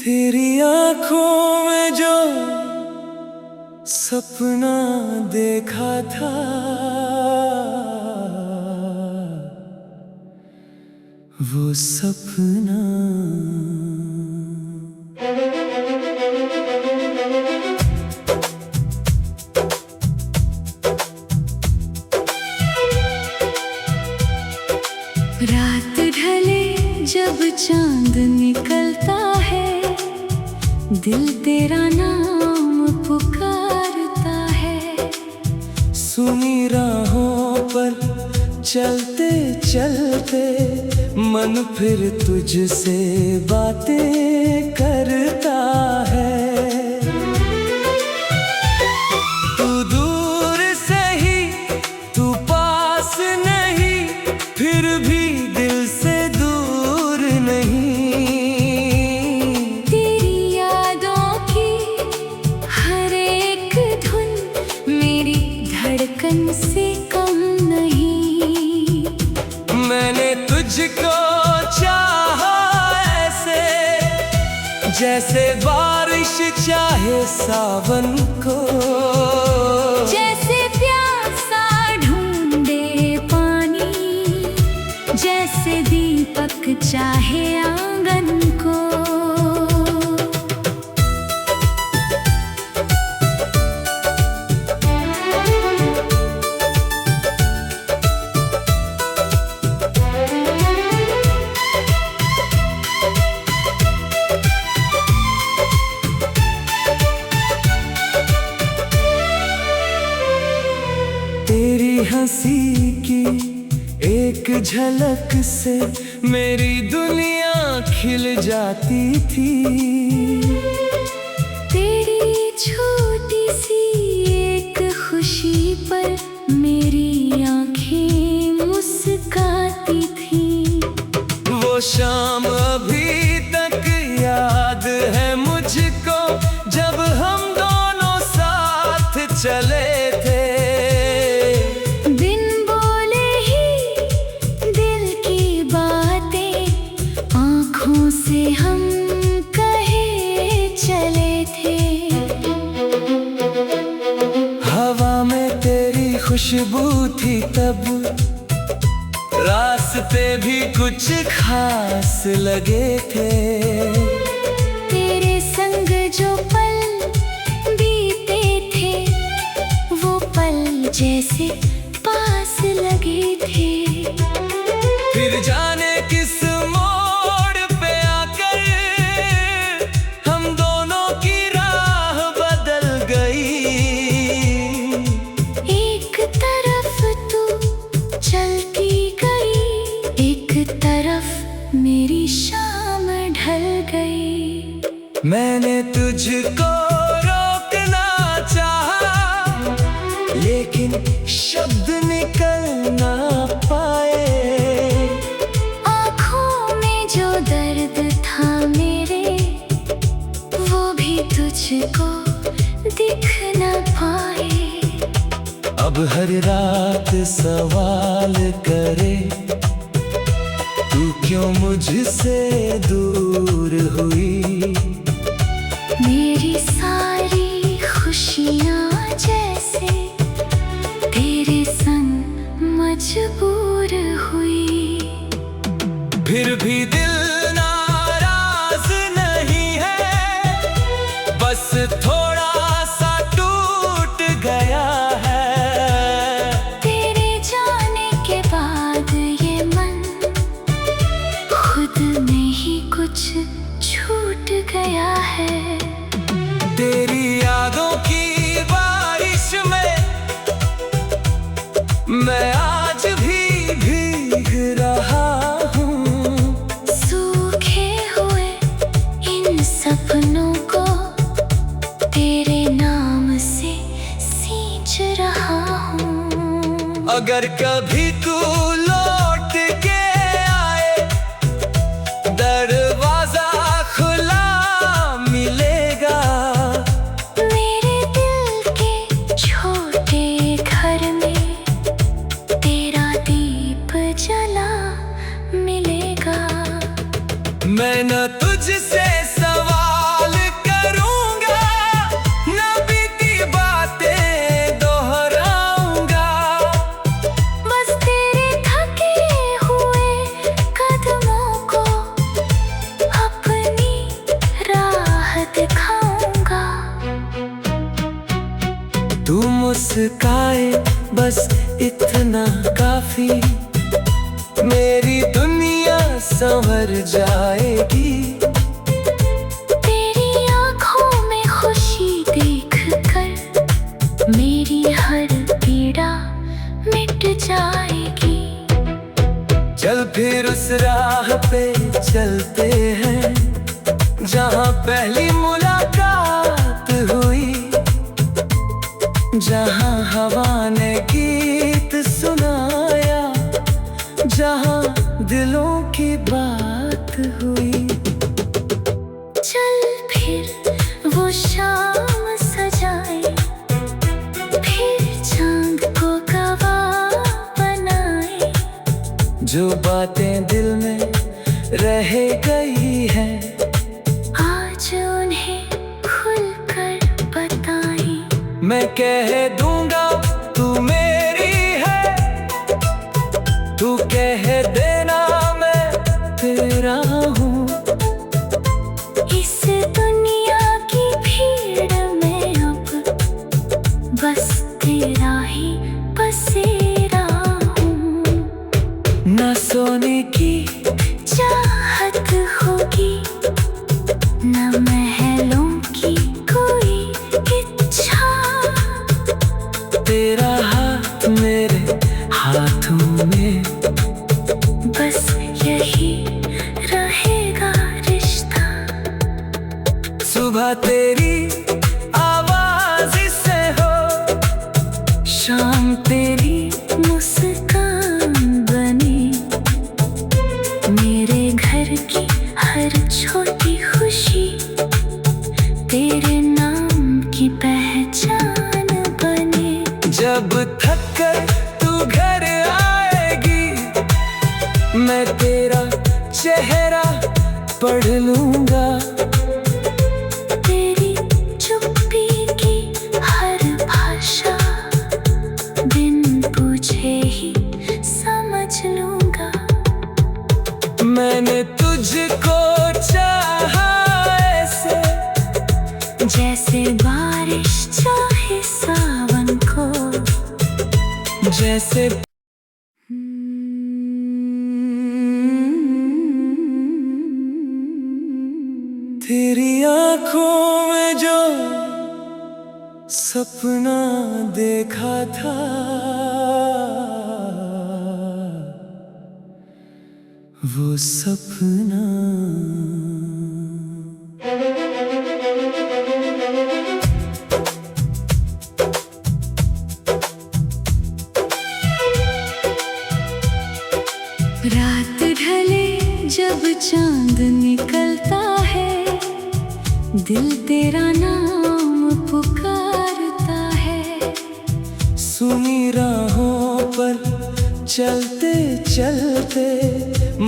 तेरी आंखों में जो सपना देखा था वो सपना रात ढले जब चांद निकलता है, दिल तेरा नाम पुकारता है। सुनी राहों पर चलते चलते मन फिर तुझसे बातें करता है। तू दूर से ही तू पास नहीं, फिर भी दिल से दूर नहीं। तेरी यादों की हर एक धुन मेरी धड़कन से कम नहीं। मैंने तुझको चाहा ऐसे जैसे बारिश चाहे सावन को, जैसे प्यासा ढूंढे पानी, जैसे दीपक चाहे आंगन को। तेरी हंसी की एक झलक से मेरी दुनिया खिल जाती थी। तेरी छोटी सी एक खुशी पर मेरी आंखें मुस्काती थी। वो शाम अभी तक याद है मुझको जब हम दोनों साथ चले थे। से हम कहे चले थे। हवा में तेरी खुशबू थी तब, रास्ते भी कुछ खास लगे थे। तेरे संग जो पल बीते थे वो पल जैसे पास लगे थे। फिर जाने किस मेरी शाम ढल गई। मैंने तुझको रोकना चाहा लेकिन शब्द निकल ना पाए। आँखों में जो दर्द था मेरे वो भी तुझको दिख ना पाए। अब हर रात सवाल करे तू क्यों मुझसे दूर हुई। मेरी सारी खुशियाँ जैसे तेरे संग मजबूर हुई। फिर भी दिल नाराज नहीं है, बस थोड़ा सा टूट गया है। तेरे जाने के बाद ये मन खुद में ही कुछ छूट गया है। तेरी यादों की बारिश में मैं आज भी भीग रहा हूँ। सूखे हुए इन सपनों को तेरे नाम से सींच रहा हूँ। अगर कभी तू लौट के आए दरवाजा खुला मिलेगा। मेरे दिल के छोटे घर में तेरा दीप जला मिलेगा। मैं न तुझसे सवाल मुस्काए, बस इतना काफी, मेरी दुनिया संवर जाएगी। तेरी आँखों में खुशी देख कर मेरी हर पीड़ा मिट जाएगी। चल फिर उस राह पे चलते हैं जहाँ पहली मुलाकात हुई, जहाँ हवा ने गीत सुनाया, जहाँ दिलों की बात हुई। चल फिर वो शाम सजाए, फिर चांद को गवाह बनाए, जो बातें दिल में रह गई हैं आज उन्हें खुलकर बताएं। मैं कह दूंगा तू मेरी है, तू कह देना मैं तेरा हूँ। इस दुनिया की भीड़ में अब बस तेरा ही बसेरा हूँ। ना सोने की चाहत होगी, न महलों की कोई इच्छा, तेरा हाथ मेरे हाथों में, बस यही रहेगा रिश्ता। सुबह तेरी आवाज से हो, शाम तेरी मुस्कान बने, मेरे घर की हर छोटी खुशी तेरे नाम की पहचान बने। जब थक कर तू घर आएगी, मैं तेरा चेहरा पढ़ लूंगा। तेरी चुप्पी की हर भाषा बिन पूछे ही समझ लूंगा। मैंने तुझको चाहा ऐसे, जैसे बारिश चाहे सावन को, जैसे तेरी आंखों में जो सपना देखा था, वो सपना रात ढले जब चांद निकलता है, दिल तेरा नाम पुकारता है। सुनी राहों पर चलते चलते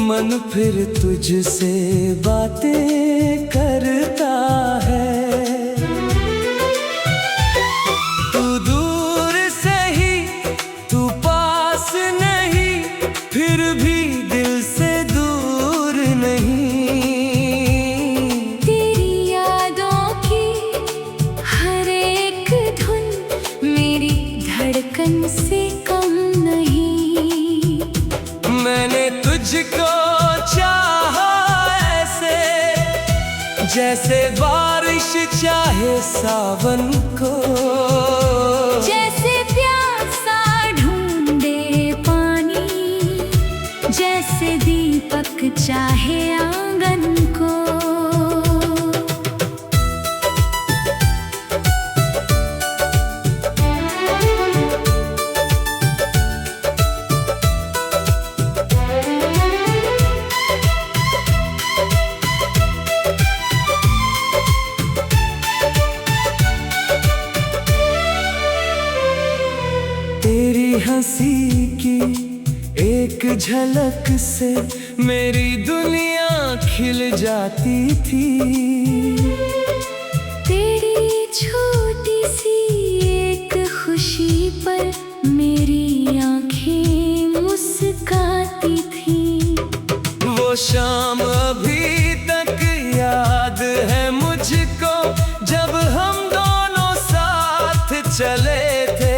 मन फिर तुझसे बातें करता है। तू दूर से ही, तू पास नहीं, फिर भी दिल से दूर नहीं। तेरी यादों की हर एक धुन मेरी धड़कन से कम नहीं। मैंने तुझको चाहा ऐसे, जैसे बारिश चाहे सावन को, जैसे प्यासा ढूंढे पानी, जैसे दीपक चाहे आंगन को। तेरी हंसी की एक झलक से मेरी दुनिया खिल जाती थी। तेरी छोटी सी एक खुशी पर मेरी आंखें मुस्काती थी। वो शाम अभी तक याद है मुझको, जब हम दोनों साथ चले थे।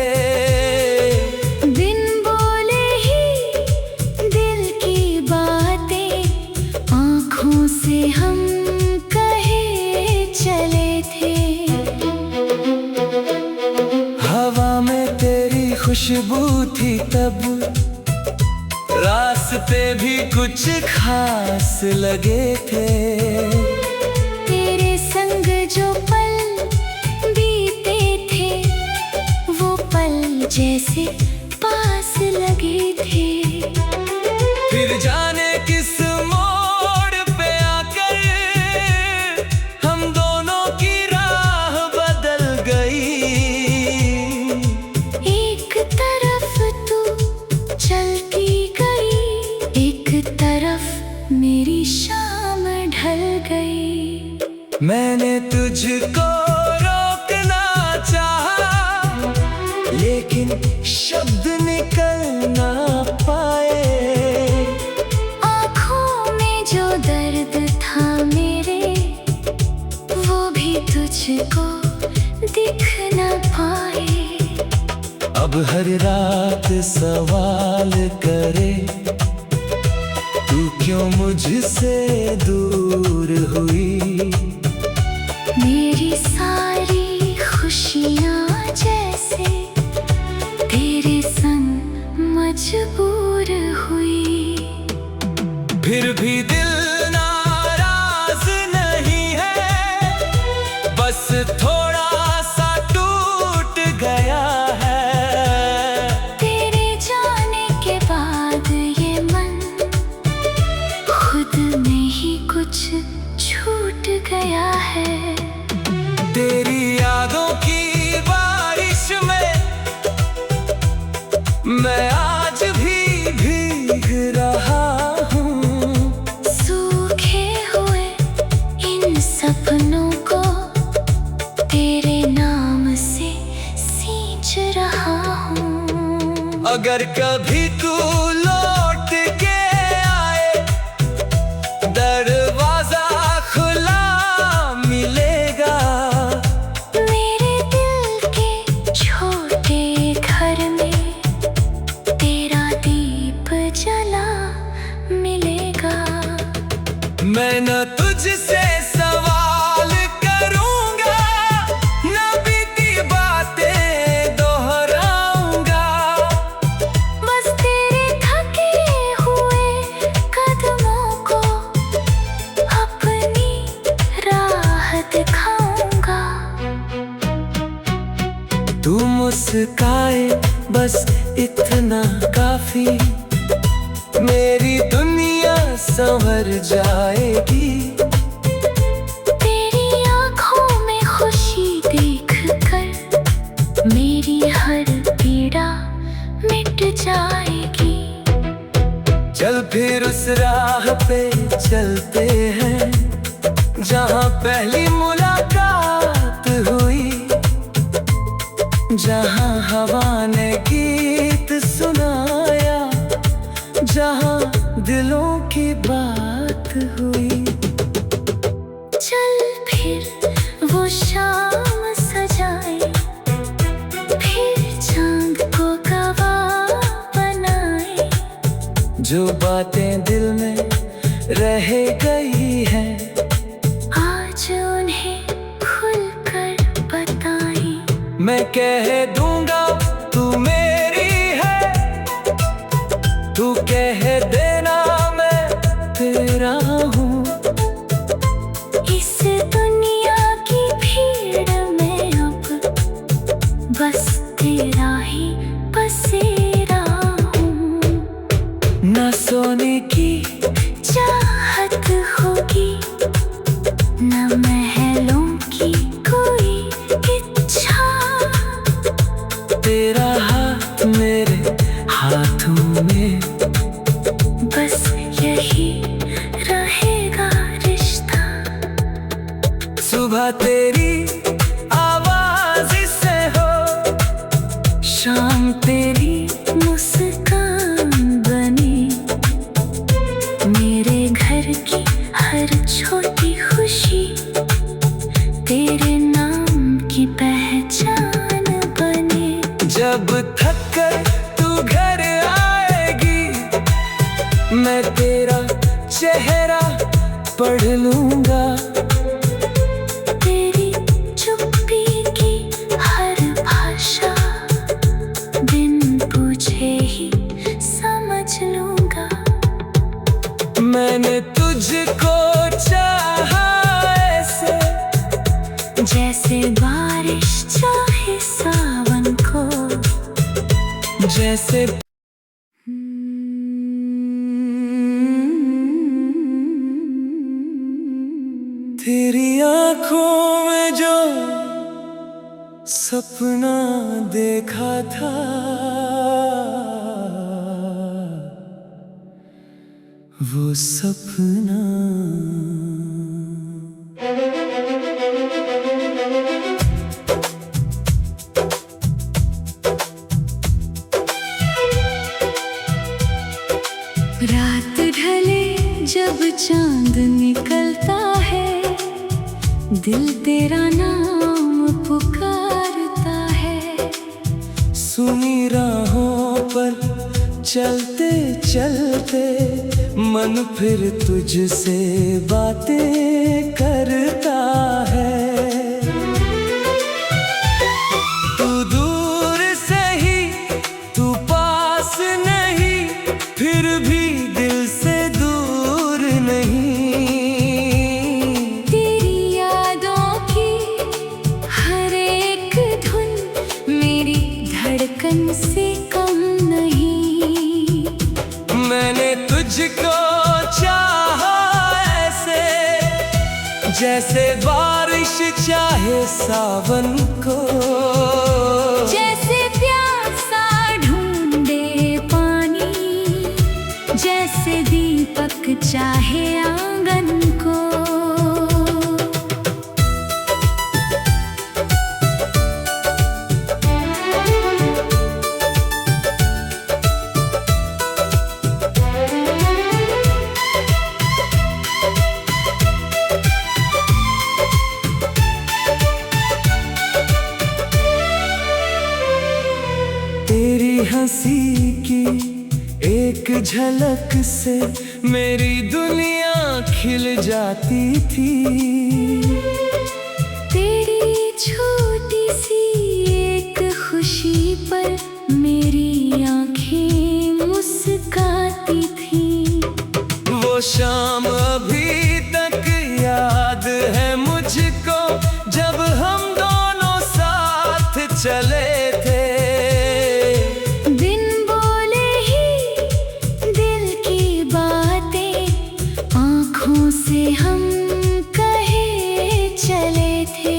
थी तब, रास्ते भी कुछ खास लगे थे। तेरे संग जो पल बीते थे, वो पल जैसे पास लगे थे। फिर जाने किस मोड़ पे आकर हम दोनों की राह बदल गई। एक तरफ तू चलती गई, एक तरफ मेरी शाम ढल गई। मैंने तुझको रोकना चाहा, लेकिन शब्द निकल ना पाए। आँखों में जो दर्द था मेरे, वो भी तुझको दिख ना पाए। अब हर रात सवाल करे, तू क्यों मुझसे दूर हुई। मेरी सारी खुशियाँ जैसे तेरे संग मजबूर हुई। फिर भी दिल नाराज नहीं है, बस थोड़ा सा टूट गया है। तेरे जाने के बाद ये मन खुद में ही कुछ छूट गया है। तेरी यादों की बारिश में मैं आज भी भीग रहा हूँ। सूखे हुए इन सपनों को तेरे नाम से सींच रहा हूँ। अगर कभी तू लौट के आए, दरवाजा खुला मिलेगा। मेरे दिल के छोटे घर में तेरा दीप जला मिलेगा। मैं न तुझसे सवाल करूंगा, न बीती बातें दोहराऊंगा। बस तेरे थके हुए कदमों को अपनी राह दिखाऊंगा। तू मुस्काए बस इतना काफी, मेरी दुनिया संवर जाएगी। तेरी आँखों में खुशी देख कर मेरी हर पीड़ा मिट जाएगी। चल फिर उस राह पे चलते हैं, जहाँ पहली मुलाकात हुई। जहाँ हवा ने गीत सुनाया, जहाँ दिलों की बात हुई। चल फिर वो शाम सजाए, फिर चांद को गवाह बनाए। जो बातें दिल में रह गई हैं, आज उन्हें खुल कर बताएं। मैं कह दूंगा तू मेरी है, तू कह देना मैं तेरा हूँ। इस दुनिया की भीड़ में अब बस तेरा ही बसेरा हूँ। न सोने की चाहत होगी, न महलों की कोई इच्छा। तेरा हाथ मेरे हाथों में, बस यही रहेगा रिश्ता। सुबह तेरी आवाज से हो, शाम तेरी मुस्कान बनी। मेरे घर की हर छोटी खुशी तेरे नाम की पहचान बने। जब थक कर तू घर आएगी, मैं तेरा चेहरा पढ़ लूंगा। तेरी चुप्पी की हर भाषा बिन पूछे पूछ लूंगा। मैंने तुझको चाहा ऐसे, जैसे बारिश चाहे सावन को। जैसे तेरी आंखों में जो सपना देखा था, वो सपना रात ढले जब चांद निकलता है, दिल तेरा नाम पुकारता है। सुनी राहों पर चलते चलते मन फिर तुझसे बातें करता है। तू दूर से ही तू पास नहीं, फिर भी दिल से दूर नहीं। तेरी यादों की हर एक धुन मेरी धड़कन से कम नहीं। मैंने तुझको चाहा ऐसे, जैसे बारिश चाहे सावन को। जैसे प्यासा ढूंढे पानी, जैसे दीपक चाहे आंगन को। तेरी हंसी की एक झलक से मेरी दुनिया खिल जाती थी। तेरी छोटी सी एक खुशी पर मेरी आंखें मुस्काती थी। वो शाम अभी तक याद है मुझको, जब हम दोनों साथ चले थे। से हम कहे चले थे।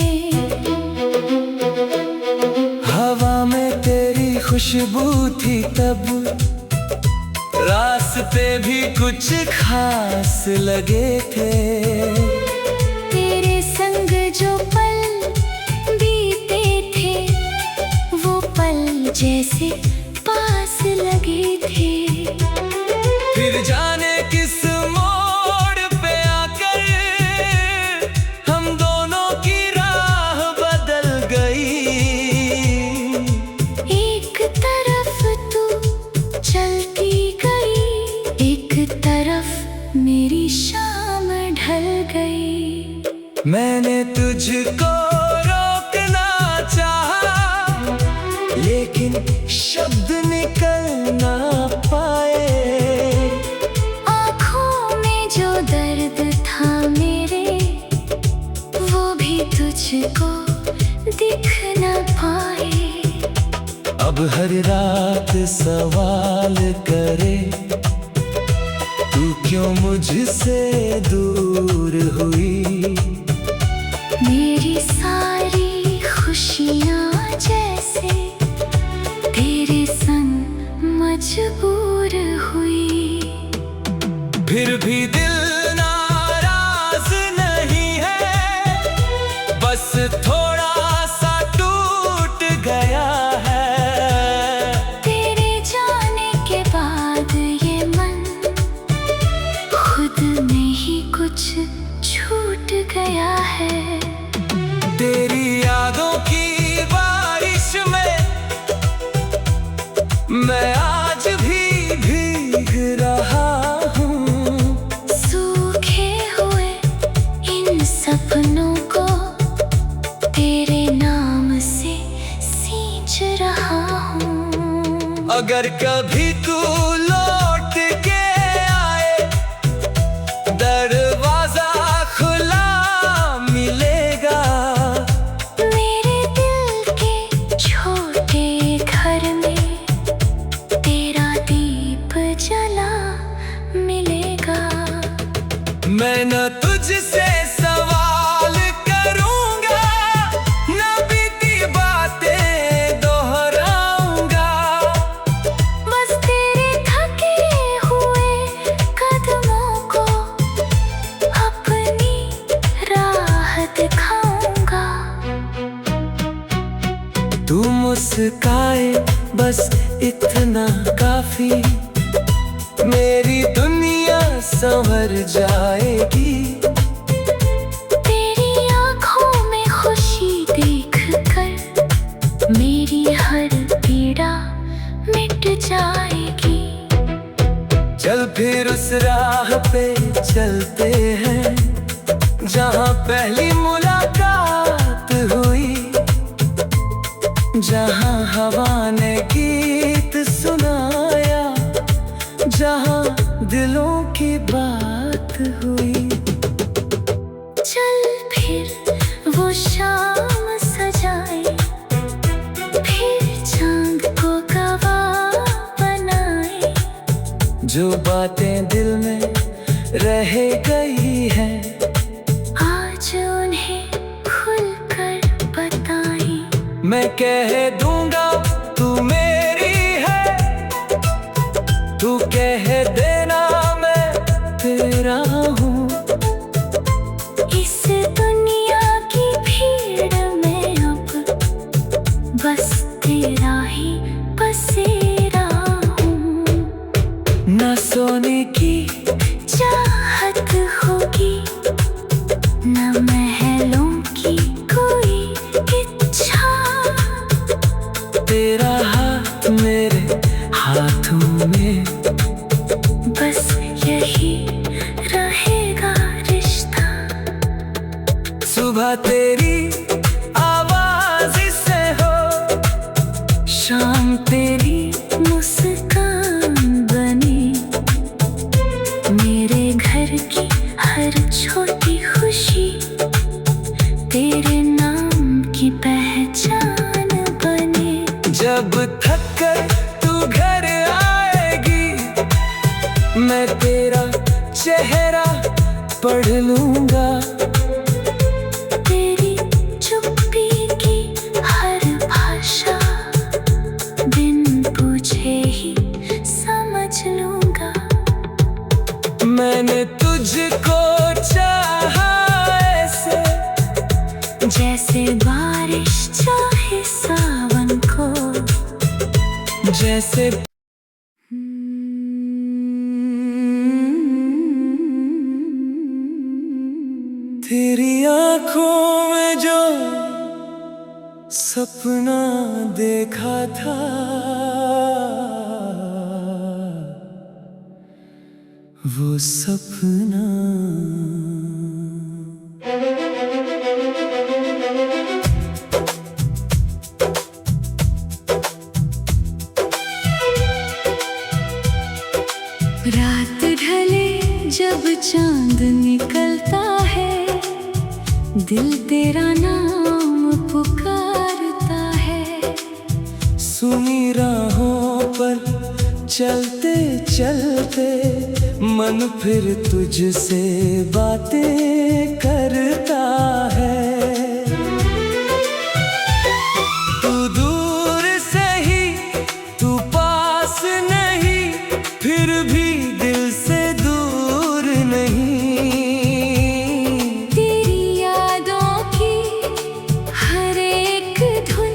हवा में तेरी खुशबू थी तब, रास्ते भी कुछ खास लगे थे। तेरे संग जो पल बीते थे, वो पल जैसे पास लगे थे। फिर जाने किस मेरी शाम ढल गई। मैंने तुझको रोकना चाहा, लेकिन शब्द निकल ना पाए। आँखों में जो दर्द था मेरे, वो भी तुझको दिख ना पाए। अब हर रात सवाल करे, तू क्यों मुझसे दूर हुई। मेरी सारी खुशियाँ जैसे तेरे संग मजबूर हुई। फिर भी दिल नाराज नहीं है, बस थोड़ा सा टूट गया है। तेरे जाने के बाद ये मन खुद में ही कुछ छूट गया है। तेरी यादों की बारिश में मैं आज भी भीग रहा हूँ। सूखे हुए इन सपनों को तेरे नाम से सींच रहा हूँ। अगर कभी तू लौट मैं न तुझसे सवाल करूंगा, न बीती बातें दोहराऊंगा। बस तेरे थके हुए कदमों को अपनी राह दिखाऊंगा। तू मुस्काए बस इतना काफी, मेरी दुनिया संवर जाएगी। तेरी आँखों में खुशी देखकर मेरी हर पीड़ा मिट जाएगी। चल फिर उस राह पे चलते हैं जहाँ पहली मुलाकात हुई, जहाँ हवा ने गीत सुनाया, जहाँ दिलों की बात हुई। चल फिर वो शाम सजाए, फिर चांद को गवाह बनाए। जो बातें दिल में रह गई हैं, आज उन्हें खुलकर बताएं। मैं कह दूंगा तू मेरी है, तू कह देना मैं तेरा हूँ। इस दुनिया की भीड़ में अब बस तेरा ही बसेरा हूँ। ना सोने की चाहत होगी, न महलों की कोई इच्छा। तेरा हाथ मेरे हाथों में, बस यही रहेगा रिश्ता। सुबह तेरी आवाज से हो, शाम तेरी मुस्कान बने। मेरे घर की हर छोटी खुशी तेरे नाम की पहचान बने। जब थक कर तू घर आएगी, मैं तेरा चेहरा पढ़ लूंगा। तेरी चुप्पी की हर भाषा बिन पूछे ही समझ लूंगा। मैंने तुझको चाहा ऐसे, जैसे बारिश चाहे सावन को। जैसे तेरी आंखों में जो सपना देखा था, वो सपना रात ढले जब चांद निकलता है, दिल तेरा नाम पुकारता है। सुनी राहों पर चलते चलते मन फिर तुझसे बातें करता है। तू दूर सही तू पास नहीं, फिर भी दिल से दूर नहीं। तेरी यादों की हर एक धुन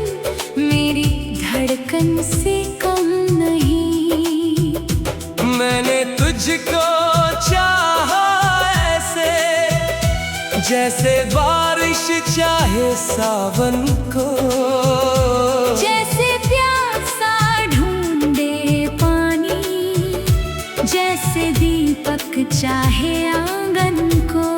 मेरी धड़कन से कम नहीं। मैंने तुझको चाहा ऐसे, जैसे बारिश चाहे सावन को। जैसे प्यासा ढूंढे पानी, जैसे दीपक चाहे आंगन को।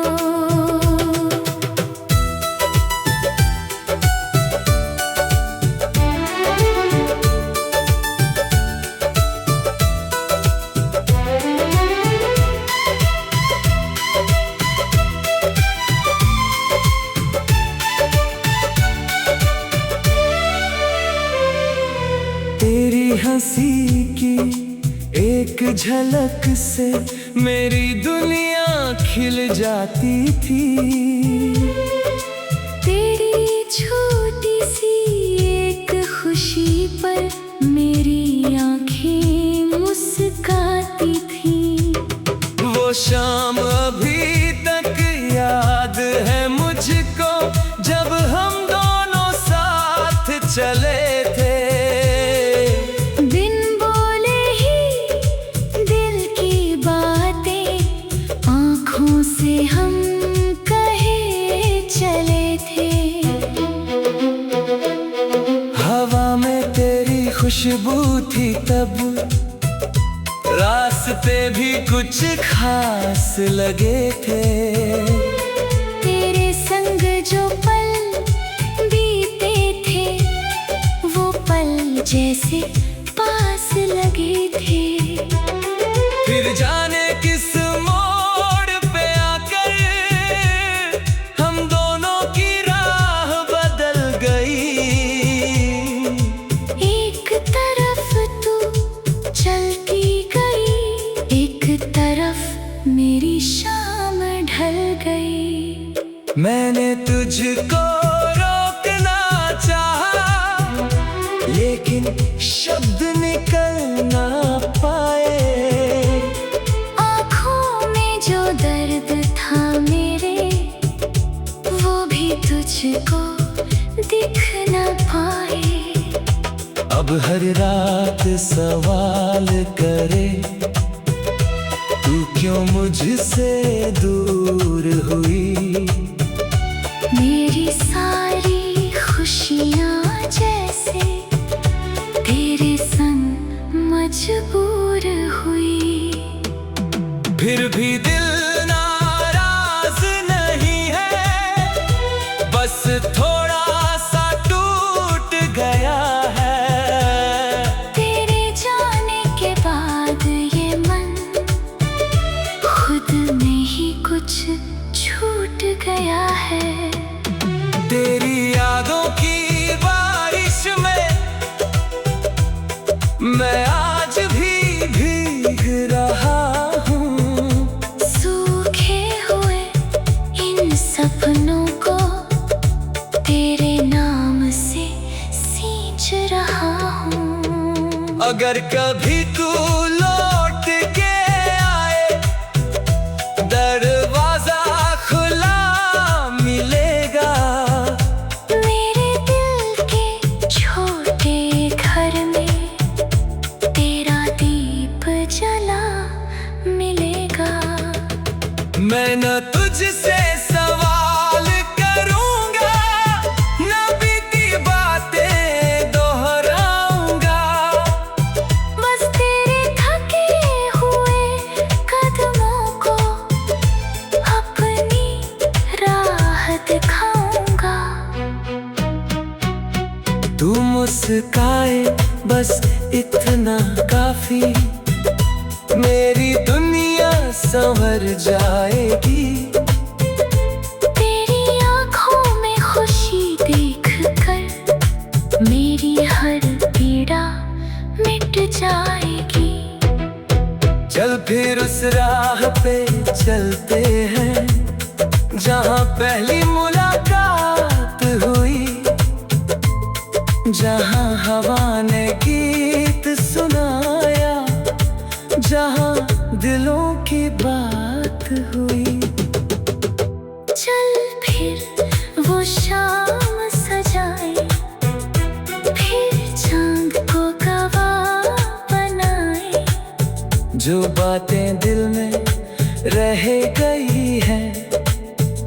तेरी हंसी की एक झलक से मेरी दुनिया खिल जाती थी। तेरी छोटी सी एक खुशी पर मेरी आंखें मुस्कुराती थी। वो शाम अभी तक याद है मुझको, जब हम दोनों साथ चले थे। बिन बोले ही दिल की बातें आँखों से हम कहे चले थे। हवा में तेरी खुशबू थी तब, रास्ते भी कुछ खास लगे थे। तेरे संग जो पल बीते थे, वो पल जैसे पास लगे थे। फिर जाने किस मोड़ पे आकर हम दोनों की राह बदल गई। एक तरफ तू चलती गई, एक तरफ मेरी शाम ढल गई। मैंने तुझको रोकना चाहा, लेकिन शब्द निकल ना पाए। आँखों में जो दर्द था मेरे, वो भी तुझको दिख न पाए। अब हर रात सवाल करे, तू क्यों मुझसे दूर हुई। मेरी सारी खुशियाँ जैसे तेरे संग मजबूर हुई। फिर भी दिल नाराज नहीं है, बस थोड़ा सा टूट गया है। तेरे जाने के बाद ये मन खुद में ही कुछ छूट गया है। तेरी यादों की बारिश में मैं आज भी भीग रहा हूँ। सूखे हुए इन सपनों को तेरे नाम से सींच रहा हूँ। अगर कभी तू लौट के आए, दरवाजा खुला मिलेगा। मेरे दिल के छोटे घर में तेरा दीप जला मिलेगा। मैं न तुझसे सवाल करूंगा, न बीती बातें दोहराऊंगा। बस तेरे थके हुए कदमों को अपनी राह दिखाऊंगा। तू मुस्काए बस इतना काफी, मेरी दुनिया संवर जाएगी। तेरी आँखों में खुशी देख कर मेरी हर पीड़ा मिट जाएगी। चल फिर उस राह पे चलते हैं, जहाँ पहली मुलाकात हुई। जहाँ हवा ने गीत सुनाया, जहाँ दिलों की बात हुई। चल फिर वो शाम सजाए, फिर चांद को गवाह बनाए। जो बातें दिल में रह गई हैं,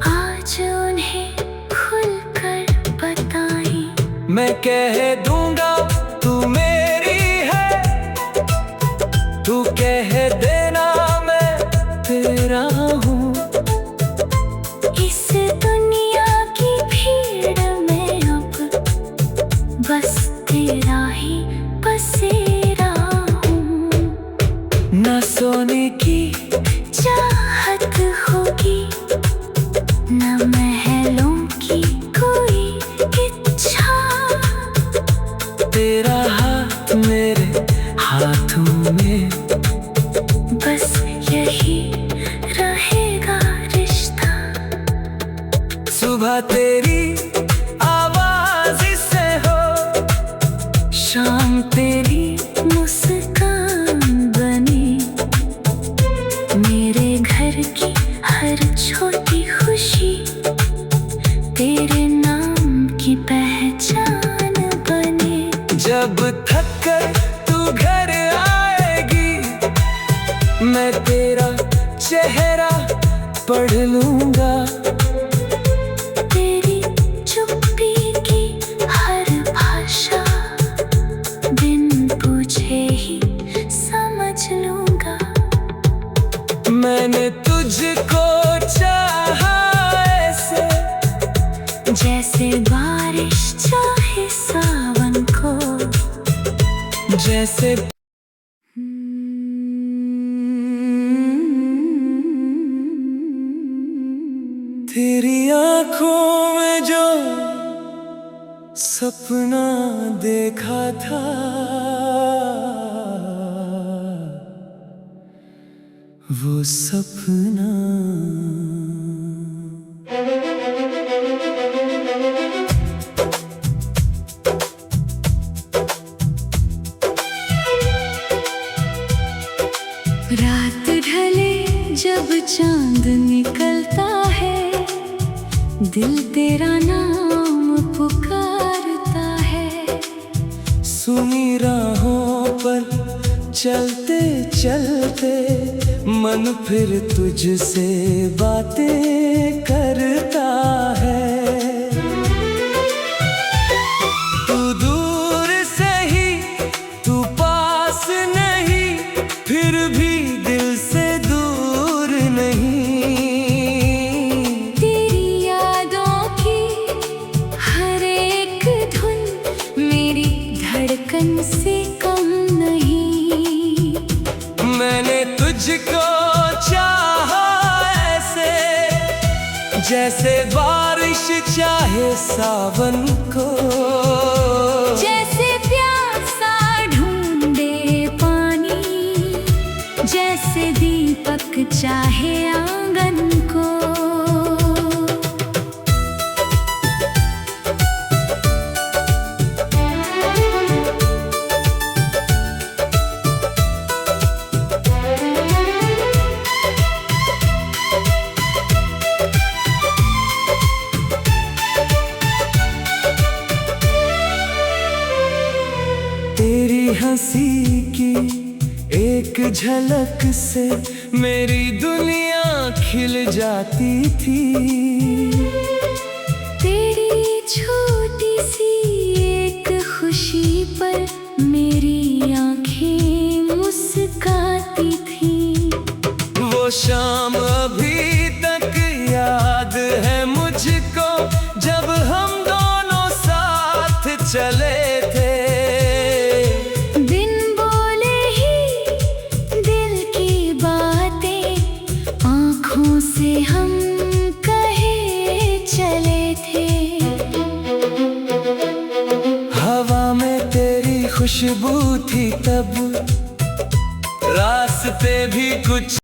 आज उन्हें खुल कर बताएं। मैं कह दूंगा तू मेरी है, तू कह देना मैं तेरा हूँ। इस दुनिया की भीड़ में अब बस तेरा ही बसेरा हूँ। न सोने की चाहत होगी, न महलों की कोई इच्छा। तेरा हाथ मेरे हाथों में, बस यही रहेगा। सुबह तेरी आवाज से हो, शाम तेरी मुस्कान बने, मेरे घर की हर छोटी खुशी तेरे नाम की पहचान बने। जब थक कर तू घर आएगी, मैं तेरा चेहरा पढ़ लूंगा। तेरी चुप्पी की हर भाषा बिन पूछे ही समझ लूंगा। मैंने तुझको चाहा ऐसे, जैसे बारिश चाहे सावन को, जैसे तेरी आंखों में जो सपना देखा था, वो सपना रात ढले जब चांद निकलता है, दिल तेरा नाम पुकारता है। सुनी राहों पर चलते चलते मन फिर तुझसे बातें करता है। तू दूर से ही, तू पास नहीं, फिर भी दिल से दूर नहीं। तेरी यादों की हर एक धुन मेरी धड़कन से कम नहीं। मैंने तुझको चाहा ऐसे, जैसे बारिश चाहे सावन को, जैसे प्यासा ढूंढे पानी, जैसे दीपक चाहे आंगन को। तेरी हंसी की एक झलक से मेरी दुनिया खिल जाती थी। तेरी छोटी सी एक खुशी पर मेरी आंखें मुस्काती थी। वो शाम अभी तक याद है मुझको, जब हम दोनों साथ चले थे। बिन बोले ही दिल की बातें आँखों से हम कहे चले थे। हवा में तेरी खुशबू थी तब, रास्ते भी कुछ